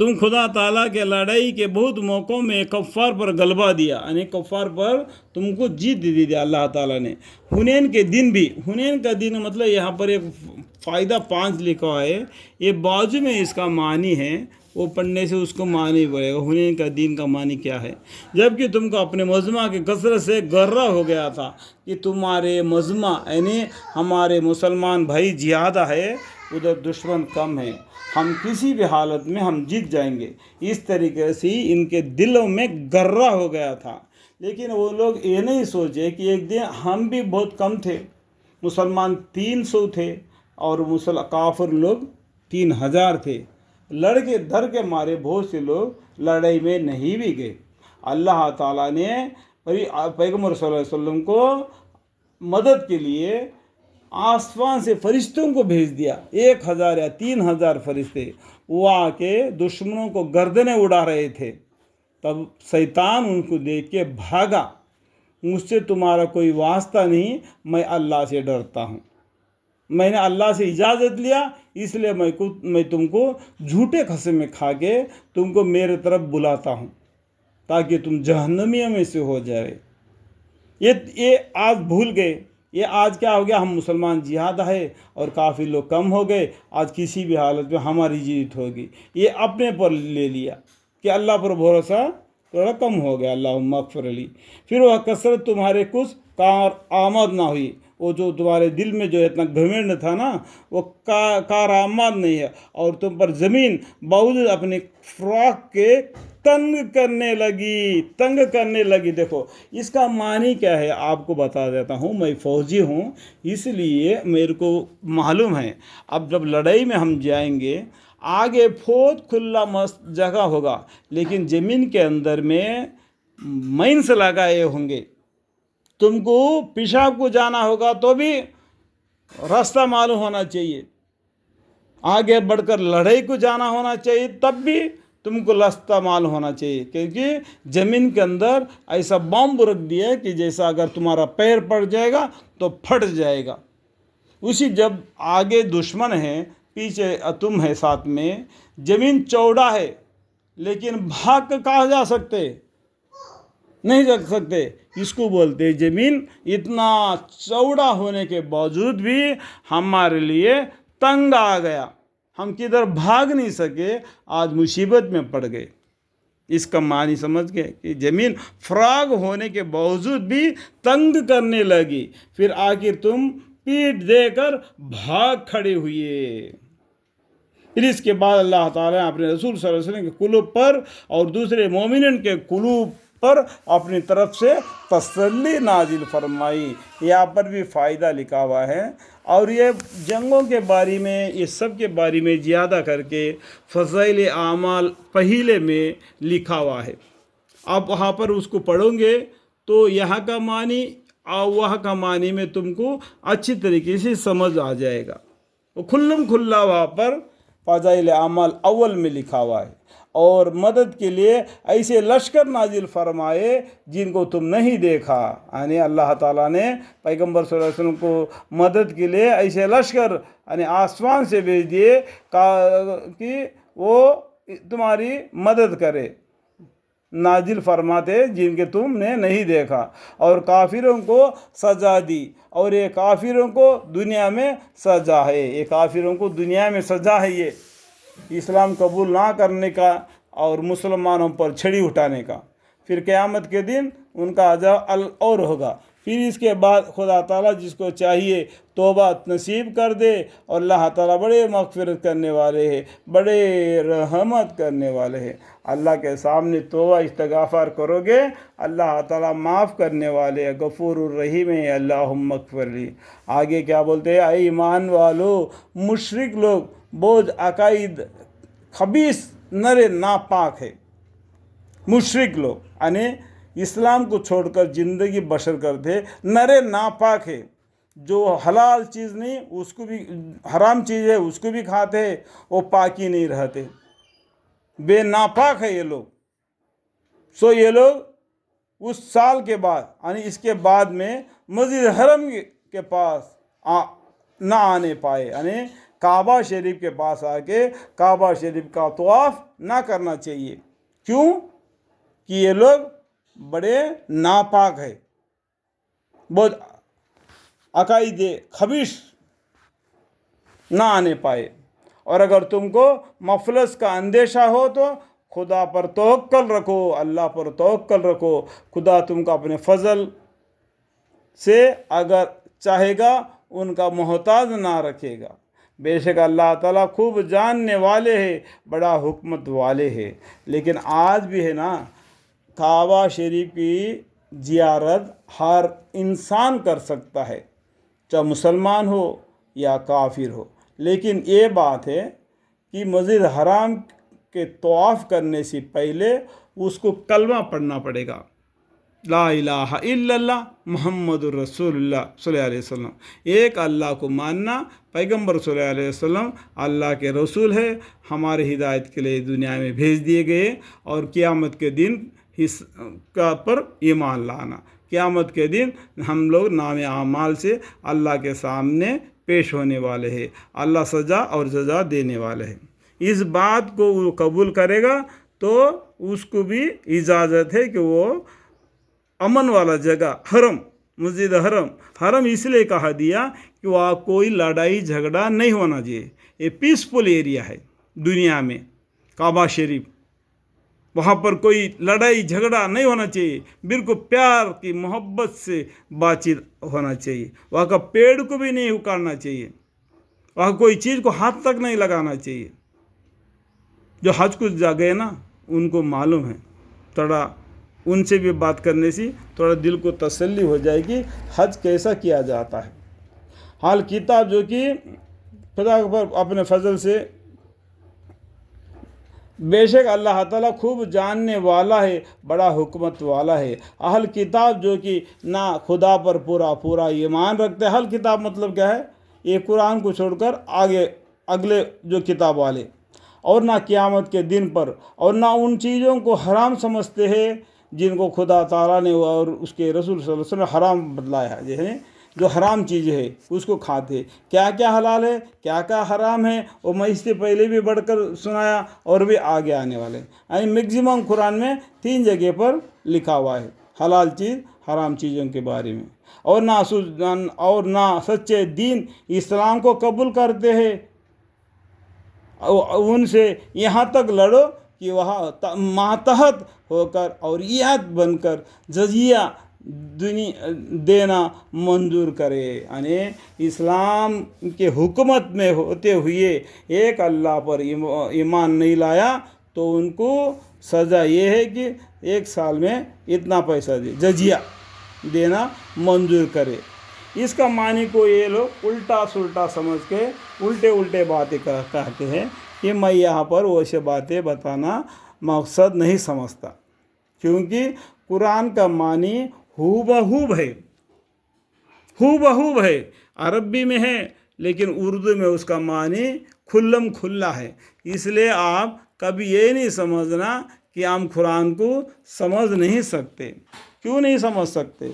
तुम खुदा ताला के लड़ाई के बहुत मौक़ों में कफ़ार पर गलबा दिया, यानी कफ़ार पर तुमको जीत दे दिया अल्लाह ताला ने। हुनैन के दिन भी, हुनैन का दिन मतलब यहाँ पर एक फ़ायदा 5 लिखा है, ये बाजू में इसका मानी है, वो पढ़ने से उसको मानी पड़ेगा। हुनैन का दिन का मानी क्या है? जबकि तुमको अपने मजमा की कसरत से गर्रा हो गया था कि तुम्हारे मजमा यानी हमारे मुसलमान भाई ज़्यादा है, उधर दुश्मन कम है, हम किसी भी हालत में हम जीत जाएंगे। इस तरीके से इनके दिलों में गर्रा हो गया था। लेकिन वो लोग ये नहीं सोचे कि एक दिन हम भी बहुत कम थे, मुसलमान 300 थे और काफिर लोग 3000 थे। लड़के धर के मारे बहुत से लोग लड़ाई में नहीं भी गए। अल्लाह ताला ने पैगम्बर सल्लल्लाहु अलैहि वसल्लम को मदद के लिए आसमान से फरिश्तों को भेज दिया। 1000 या 3000 फरिश्ते वो आके दुश्मनों को गर्दनें उड़ा रहे थे। तब शैतान उनको देख के भागा, मुझसे तुम्हारा कोई वास्ता नहीं, मैं अल्लाह से डरता हूँ, मैंने अल्लाह से इजाज़त लिया, इसलिए मैं तुमको झूठे कसमें खा के तुमको मेरे तरफ बुलाता हूँ ताकि तुम जहन्नमियों में से हो जाए। ये आज भूल गए। ये आज क्या हो गया, हम मुसलमान ज़्यादा है और काफ़ी लोग कम हो गए, आज किसी भी हालत में हमारी जीत होगी। ये अपने पर ले लिया कि अल्लाह पर भरोसा थोड़ा कम हो गया, अल्लाह मग़फ़िर ली। फिर वह कसरत तुम्हारे कुछ कारआमद ना हुई, वो जो तुम्हारे दिल में जो इतना घमंड था ना, वो कारआमद नहीं है, और तुम पर ज़मीन बावजूद अपने फ़्राक के तंग करने लगी। देखो इसका मानी क्या है आपको बता देता हूँ। मैं फ़ौजी हूँ, इसलिए मेरे को मालूम है। अब जब लड़ाई में हम जाएंगे, आगे बहुत खुला मस्त जगह होगा, लेकिन ज़मीन के अंदर में माइंस लगाए होंगे। तुमको पेशाब को जाना होगा तो भी रास्ता मालूम होना चाहिए, आगे बढ़कर लड़ाई को जाना होना चाहिए तब भी तुमको रास्ता मालूम होना चाहिए, क्योंकि ज़मीन के अंदर ऐसा बम रख दिया है कि जैसा अगर तुम्हारा पैर पड़ जाएगा तो फट जाएगा। उसी जब आगे दुश्मन है, पीछे तुम है, साथ में ज़मीन चौड़ा है, लेकिन भाग कर कहाँ जा सकते, नहीं जा सकते। इसको बोलते हैं ज़मीन इतना चौड़ा होने के बावजूद भी हमारे लिए तंग आ गया, हम किधर भाग नहीं सके, आज मुसीबत में पड़ गए। इसका मानी समझ गए कि ज़मीन फ्राग होने के बावजूद भी तंग करने लगी, फिर आखिर तुम पीठ देकर भाग खड़े हुए। फिर इसके बाद अल्लाह ताला अपने रसूल सल्लल्लाहु अलैहि वसल्लम के कुलूब पर और दूसरे मोमिनन के कुलूब पर अपनी तरफ से तसल्ली नाजिल फरमाई। यहाँ पर भी फ़ायदा लिखा हुआ है, और ये जंगों के बारे में, ये सब के बारे में ज़्यादा करके फ़ज़ाइल आमाल पहले में लिखा हुआ है। आप वहाँ पर उसको पढ़ोगे तो यहाँ का मानी और वहाँ का मानी में तुमको अच्छी तरीके से समझ आ जाएगा। वो खुल्लम खुल्ला वहाँ पर फ़ज़ाइल आमाल अव्वल में लिखा हुआ है। और मदद के लिए ऐसे लश्कर नाजिल फरमाए जिनको तुम नहीं देखा, यानी अल्लाह ताला ने पैगम्बर सल्लल्लाहु अलैहि वसल्लम को मदद के लिए ऐसे लश्कर यानी आसमान से भेज दिए कि वो तुम्हारी मदद करे, नाजिल फरमाते जिनके तुमने नहीं देखा, और काफिरों को सज़ा दी। और ये काफिरों को दुनिया में सज़ा है, ये काफिरों को दुनिया में सज़ा है, ये इस्लाम कबूल ना करने का और मुसलमानों पर छड़ी उठाने का। फिर क़यामत के दिन उनका अज़ाब और होगा। फिर इसके बाद खुदा ताला जिसको चाहिए तौबा नसीब कर दे, और अल्लाह ताला बड़े मग़फ़िरत करने वाले हैं, बड़े रहमत करने वाले हैं। अल्लाह के सामने तौबा इस्तिग़फ़ार करोगे, अल्लाह ताला माफ़ करने वाले हैं, गफ़ूरुर रहीम है। अल्लाहुम्मा मग़फ़िर ली। आगे क्या बोलते हैं, ऐ ईमान वालों, मुशरिक लोग बहुत अकायद खबीस नरे नापाक है। मुशरिक लोग यानी इस्लाम को छोड़कर ज़िंदगी बसर करते नरे नापाक है, जो हलाल चीज़ नहीं उसको भी, हराम चीज़ है उसको भी खाते हैं, वो पाकी नहीं रहते, बेनापाक है ये लोग। सो ये लोग उस साल के बाद यानी इसके बाद में मस्जिद हरम के पास ना आने पाए, यानी काबा शरीफ के पास आके काबा शरीफ का तवाफ ना करना चाहिए। क्यों? कि ये लोग बड़े नापाक है, बहुत अकायदे खबीस ना आने पाए। और अगर तुमको मफलस का अंदेशा हो तो खुदा पर तवक्कल रखो, अल्लाह पर तवक्कल रखो। खुदा तुमको अपने फजल से अगर चाहेगा उनका मोहताज ना रखेगा। बेशक अल्लाह ताला खूब जानने वाले हैं, बड़ा हुकमत वाले हैं। लेकिन आज भी है ना, काबा शरीफ की जियारत हर इंसान कर सकता है, चाहे मुसलमान हो या काफिर हो। लेकिन ये बात है कि मस्जिद हराम के तवाफ़ करने से पहले उसको कलमा पढ़ना पड़ेगा, ला इलाहा इल्लल्लाह मुहम्मदुर रसूलुल्लाह सल्लल्लाहु अलैहि वसल्लम। एक अल्लाह को मानना, पैगंबर सल्लल्लाहु अलैहि वसल्लम अल्लाह के रसूल है, हमारे हिदायत के लिए दुनिया में भेज दिए गए। और क़यामत के दिन का पर ईमान लाना, क़यामत के दिन हम लोग नाम आमाल से अल्लाह के सामने पेश होने वाले हैं, अल्लाह सज़ा और जज़ा देने वाले हैं। इस बात को वो कबूल करेगा तो उसको भी इजाज़त है कि वो अमन वाला जगह हरम, मस्जिद हरम इसलिए कहा दिया कि वहाँ कोई लड़ाई झगड़ा नहीं होना चाहिए। ये पीसफुल एरिया है दुनिया में, काबा शरीफ, वहाँ पर कोई लड़ाई झगड़ा नहीं होना चाहिए, बिल्कुल प्यार की मोहब्बत से बातचीत होना चाहिए। वहाँ का पेड़ को भी नहीं उखाड़ना चाहिए, वहाँ कोई चीज़ को हाथ तक नहीं लगाना चाहिए। जो हज को जा गए ना उनको मालूम है, थोड़ा उनसे भी बात करने से थोड़ा दिल को तसल्ली हो जाएगी हज कैसा किया जाता है। हाल किताब जो कि खुदा पर अपने फजल से बेशक अल्लाह ताला खूब जानने वाला है, बड़ा हुकमत वाला है। अहल किताब जो कि ना खुदा पर पूरा ईमान रखते हैं। अहल किताब मतलब क्या है? ये कुरान को छोड़कर आगे अगले जो किताब वाले, और ना क़यामत के दिन पर, और ना उन चीज़ों को हराम समझते हैं जिनको खुदा ताला ने और उसके रसूल सल्लल्लाहु अलैहि वसल्लम हराम बतलाया है। जो हराम चीज़ें है उसको खाते, क्या क्या हलाल है क्या क्या हराम है वो मैं इससे पहले भी बढ़कर सुनाया और भी आगे आने वाले। यानी मैक्सिमम कुरान में 3 जगह पर लिखा हुआ है हलाल चीज़ हराम चीज़ों के बारे में। और ना सच्चे दीन इस्लाम को कबूल करते हैं, उनसे यहाँ तक लड़ो कि वह मातहत होकर और ईद बनकर जजिया देना मंजूर करे। यानी इस्लाम के हुकूमत में होते हुए एक अल्लाह पर ईमान नहीं लाया तो उनको सज़ा ये है कि 1 साल में इतना पैसा दे, जजिया देना मंजूर करे। इसका मानी को ये लोग उल्टा सुल्टा समझ के उल्टे बातें कहते हैं कि मैं यहाँ पर वैसे बातें बताना मकसद नहीं समझता, क्योंकि कुरान का मानी हूबहूब है, अरबी में है लेकिन उर्दू में उसका मानी खुल्लम खुल्ला है। इसलिए आप कभी ये नहीं समझना कि हम कुरान को समझ नहीं सकते। क्यों नहीं समझ सकते?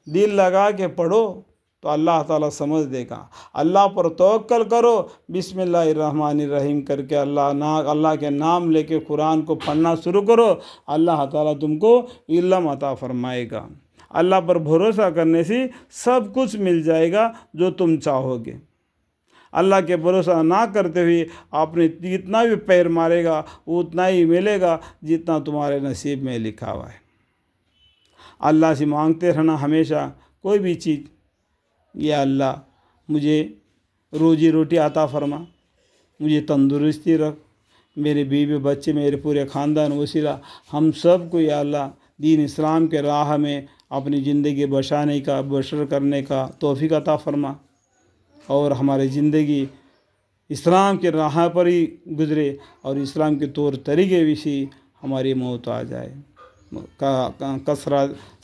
दिल लगा के पढ़ो तो अल्लाह ताला समझ देगा। अल्लाह पर तवक्कल करो, बिस्मिल्लाहिर्रहमानिर्रहीम करके अल्लाह के नाम लेके कुरान को पढ़ना शुरू करो, अल्लाह ताला तुमको इल्म अता फरमाएगा। अल्लाह पर भरोसा करने से सब कुछ मिल जाएगा जो तुम चाहोगे। अल्लाह के भरोसा ना करते हुए आपने जितना भी पैर मारेगा उतना ही मिलेगा जितना तुम्हारे नसीब में लिखा हुआ है। अल्लाह से मांगते रहना हमेशा कोई भी चीज़, या अल्लाह मुझे रोजी रोटी अता फरमा, मुझे तंदुरुस्ती रख, मेरे बीवी बच्चे मेरे पूरे ख़ानदान वसीला हम सब को या अल्लाह दीन इस्लाम के राह में अपनी ज़िंदगी बसर करने का तौफीक अता फरमा, और हमारी ज़िंदगी इस्लाम के राह पर ही गुज़रे और इस्लाम के तौर तरीके भी से हमारी मौत आ जाए।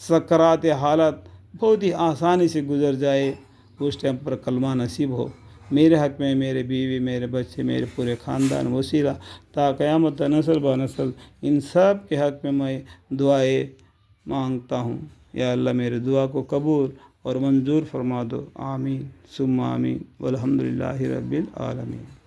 सकरात हालत बहुत ही आसानी से गुज़र जाए, उस टाइम पर कलमा नसीब हो मेरे हक़ में, मेरे बीवी मेरे बच्चे मेरे पूरे ख़ानदान वसीला ता क़यामत नस्ल ब नस्ल इन सब के हक़ में मैं दुआएं मांगता हूँ। या अल्लाह मेरे दुआ को कबूल اور منظور فرما دو. آمین ثم آمین والحمد للہ رب العالمین.